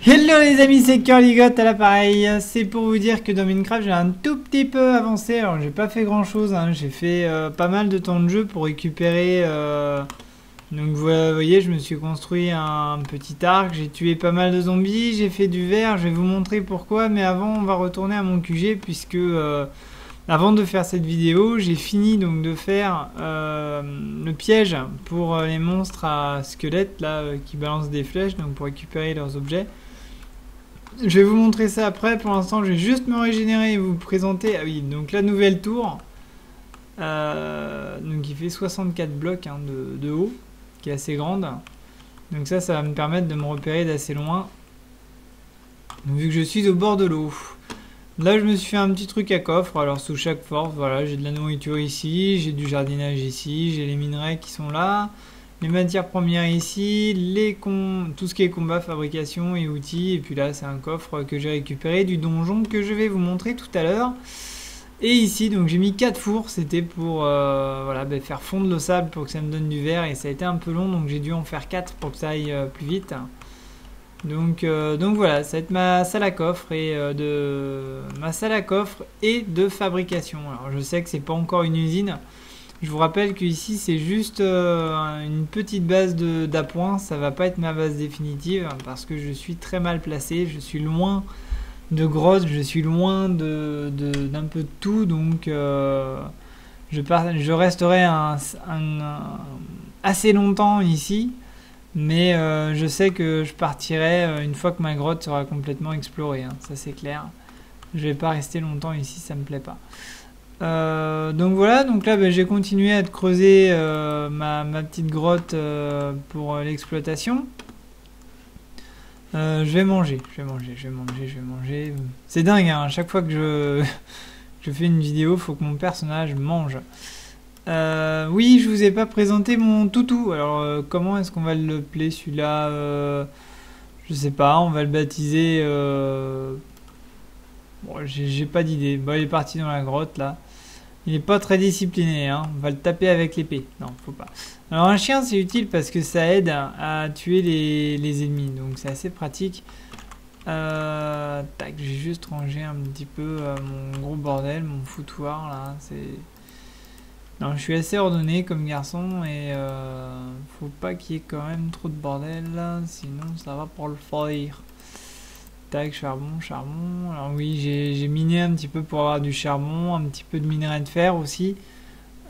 Hello les amis, c'est Curlygot à l'appareil. C'est pour vous dire que dans Minecraft j'ai un tout petit peu avancé. Alors j'ai pas fait grand chose, hein. J'ai fait pas mal de temps de jeu pour récupérer. Donc vous voyez, je me suis construit un petit arc, j'ai tué pas mal de zombies, j'ai fait du verre, je vais vous montrer pourquoi. Mais avant on va retourner à mon QG puisque avant de faire cette vidéo, j'ai fini donc de faire le piège pour les monstres à squelettes là qui balancent des flèches, donc pour récupérer leurs objets. Je vais vous montrer ça après. Pour l'instant, je vais juste me régénérer et vous présenter. Ah oui, donc la nouvelle tour. Donc il fait 64 blocs hein, de haut, qui est assez grande. Donc ça va me permettre de me repérer d'assez loin. Donc, vu que je suis au bord de l'eau. Là, je me suis fait un petit truc à coffre. Alors sous chaque force, voilà, j'ai de la nourriture ici, j'ai du jardinage ici, j'ai les minerais qui sont là. Les matières premières ici, tout ce qui est combat, fabrication et outils. Et puis là, c'est un coffre que j'ai récupéré du donjon que je vais vous montrer tout à l'heure. Et ici, donc j'ai mis 4 fours. C'était pour voilà, faire fondre le sable pour que ça me donne du verre. Et ça a été un peu long, donc j'ai dû en faire 4 pour que ça aille plus vite. Donc voilà, ça va être ma salle à coffre et de fabrication. Alors je sais que c'est pas encore une usine. Je vous rappelle que ici c'est juste une petite base d'appoint, ça va pas être ma base définitive parce que je suis très mal placé, je suis loin de grottes, je suis loin d'un peu de tout, donc je resterai assez longtemps ici, mais je sais que je partirai une fois que ma grotte sera complètement explorée, hein, ça c'est clair. Je vais pas rester longtemps ici, ça me plaît pas. Donc voilà, donc là j'ai continué à creuser ma petite grotte pour l'exploitation. Je vais manger. C'est dingue, hein, à chaque fois que je fais une vidéo, faut que mon personnage mange. Oui, je vous ai pas présenté mon toutou. Alors comment est-ce qu'on va le appeler celui-là je sais pas, on va le baptiser. Bon, j'ai pas d'idée. Bon, il est parti dans la grotte là. Il est pas très discipliné, hein. On va le taper avec l'épée. Non, faut pas. Alors un chien c'est utile parce que ça aide à tuer les ennemis. Donc c'est assez pratique. Tac, j'ai juste rangé un petit peu mon gros bordel, mon foutoir là. Non, je suis assez ordonné comme garçon et faut pas qu'il y ait quand même trop de bordel là, sinon ça va pour le faire. Tac, charbon. Alors oui, j'ai miné un petit peu pour avoir du charbon, un petit peu de minerai de fer aussi.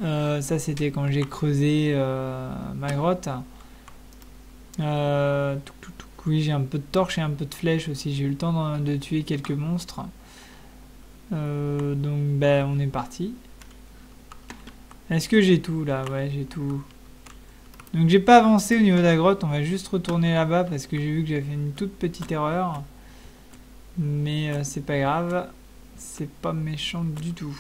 Ça c'était quand j'ai creusé ma grotte. Oui, j'ai un peu de torche et un peu de flèche aussi. J'ai eu le temps de tuer quelques monstres. Donc on est parti. Est-ce que j'ai tout là? Ouais, j'ai tout. Donc j'ai pas avancé au niveau de la grotte. On va juste retourner là-bas parce que j'ai vu que j'avais fait une toute petite erreur. Mais c'est pas grave, c'est pas méchant du tout.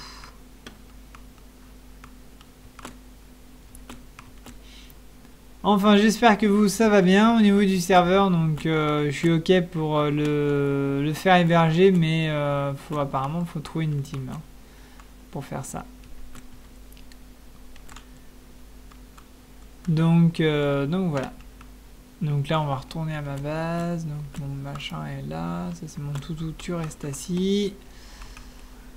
Enfin, j'espère que vous ça va bien au niveau du serveur, donc je suis ok pour le faire héberger, mais apparemment faut trouver une team hein, pour faire ça. Donc voilà. Donc là on va retourner à ma base, donc mon machin est là, ça c'est mon toutou, tu restes assis.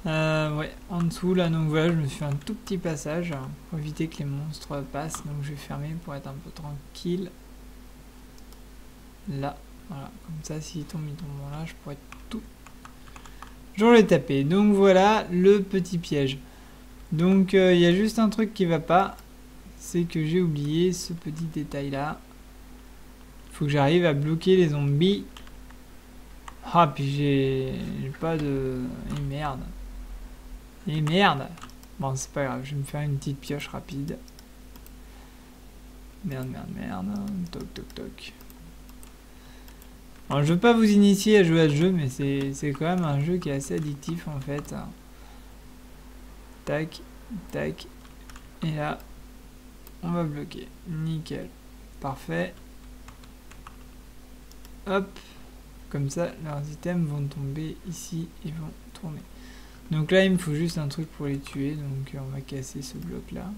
Ouais, en dessous là, donc voilà, je me suis fait un tout petit passage pour éviter que les monstres passent, donc je vais fermer pour être un peu tranquille. Là, voilà, comme ça s'ils tombent là, je pourrais tout. J'en ai tapé, donc voilà le petit piège. Donc il y a juste un truc qui va pas, c'est que j'ai oublié ce petit détail là. Faut que j'arrive à bloquer les zombies. Ah, puis j'ai pas de... Et merde. Et merde. Bon, c'est pas grave, je vais me faire une petite pioche rapide. Merde. Toc. Alors, je veux pas vous initier à jouer à ce jeu, mais c'est quand même un jeu qui est assez addictif en fait. Tac. Et là, on va bloquer. Nickel. Parfait. Hop, comme ça leurs items vont tomber ici et vont tourner. Donc là il me faut juste un truc pour les tuer, donc on va casser ce bloc là.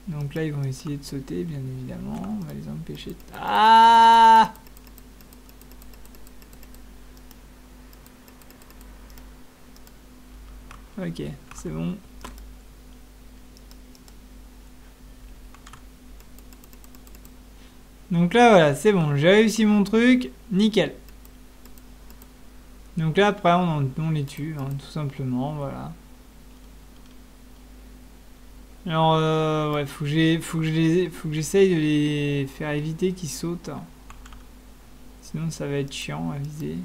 Donc là ils vont essayer de sauter bien évidemment, on va les empêcher. Ah, Ok, c'est bon. Donc là, voilà, c'est bon. J'ai réussi mon truc. Nickel. Donc là, après, on les tue, hein, tout simplement. Voilà. Alors, ouais, faut que j'essaye de les faire éviter qu'ils sautent. Sinon, ça va être chiant à viser.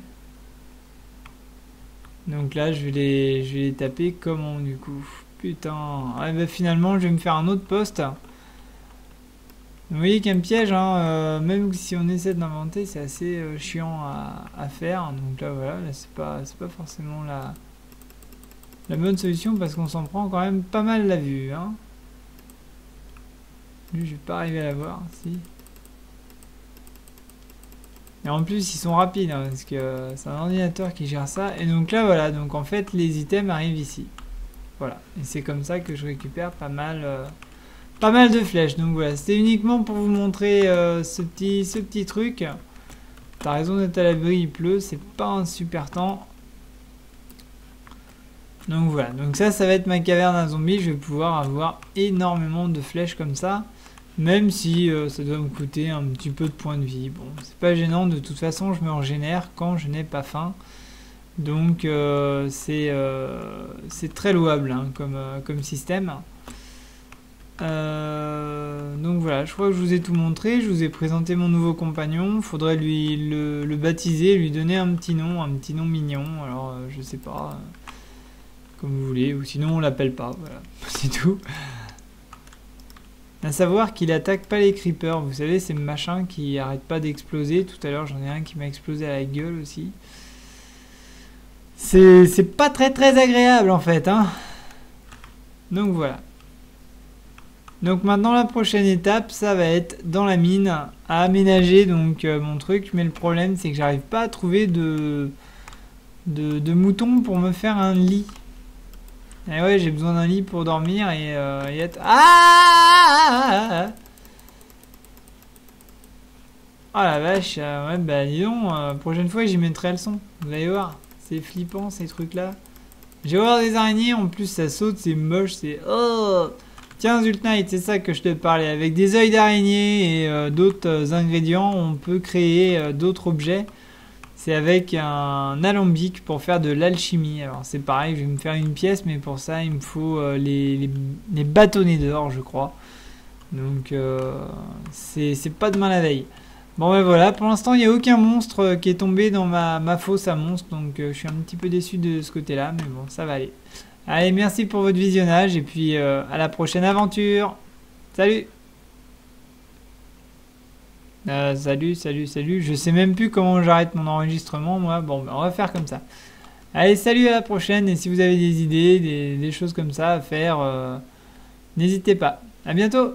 Donc là, je vais les taper comment, du coup? Putain. Ouais, bah, finalement, je vais me faire un autre poste. Vous voyez qu'un piège, hein, même si on essaie d'inventer, c'est assez chiant à faire. Donc là, voilà, là, c'est pas forcément la bonne solution parce qu'on s'en prend quand même pas mal la vue, hein. Lui, je vais pas arriver à l'avoir, si. Et en plus, ils sont rapides, hein, parce que c'est un ordinateur qui gère ça. Et donc là, voilà, donc en fait, les items arrivent ici. Voilà, et c'est comme ça que je récupère pas mal de flèches. Donc voilà, c'était uniquement pour vous montrer ce petit truc. T'as raison d'être à l'abri, il pleut, c'est pas un super temps. Donc voilà, donc ça va être ma caverne à zombies. Je vais pouvoir avoir énormément de flèches comme ça. Même si ça doit me coûter un petit peu de points de vie. Bon, c'est pas gênant, de toute façon je me régénère quand je n'ai pas faim. Donc c'est très louable, hein, comme système. Donc voilà, je crois que je vous ai tout montré. Je vous ai présenté mon nouveau compagnon. Faudrait lui le baptiser, lui donner un petit nom mignon. Alors je sais pas, comme vous voulez, ou sinon on l'appelle pas. Voilà, c'est tout. À savoir qu'il attaque pas les creepers, vous savez, ces machins qui arrêtent pas d'exploser. Tout à l'heure, j'en ai un qui m'a explosé à la gueule aussi. C'est pas très agréable en fait, hein. Donc voilà. Donc maintenant, la prochaine étape, ça va être dans la mine à aménager donc mon truc. Mais le problème, c'est que j'arrive pas à trouver de moutons pour me faire un lit. Et ouais, j'ai besoin d'un lit pour dormir et être... Ah, oh la vache, ouais, bah dis donc, prochaine fois j'y mettrai le son. Vous allez voir, c'est flippant ces trucs-là. J'ai horreur des araignées, en plus ça saute, c'est moche, c'est... Oh. Tiens, Zult Knight, c'est ça que je te parlais. Avec des œils d'araignée et d'autres ingrédients, on peut créer d'autres objets. C'est avec un alambic pour faire de l'alchimie. Alors c'est pareil, je vais me faire une pièce, mais pour ça il me faut les bâtonnets d'or, je crois. Donc c'est pas demain la veille. Bon ben voilà, pour l'instant il n'y a aucun monstre qui est tombé dans ma fosse à monstres, donc je suis un petit peu déçu de ce côté-là, mais bon, ça va aller. Allez, merci pour votre visionnage et puis à la prochaine aventure. Salut! Salut. Je sais même plus comment j'arrête mon enregistrement, moi. Bon, ben, on va faire comme ça. Allez, salut, à la prochaine. Et si vous avez des idées, des choses comme ça à faire, n'hésitez pas. À bientôt!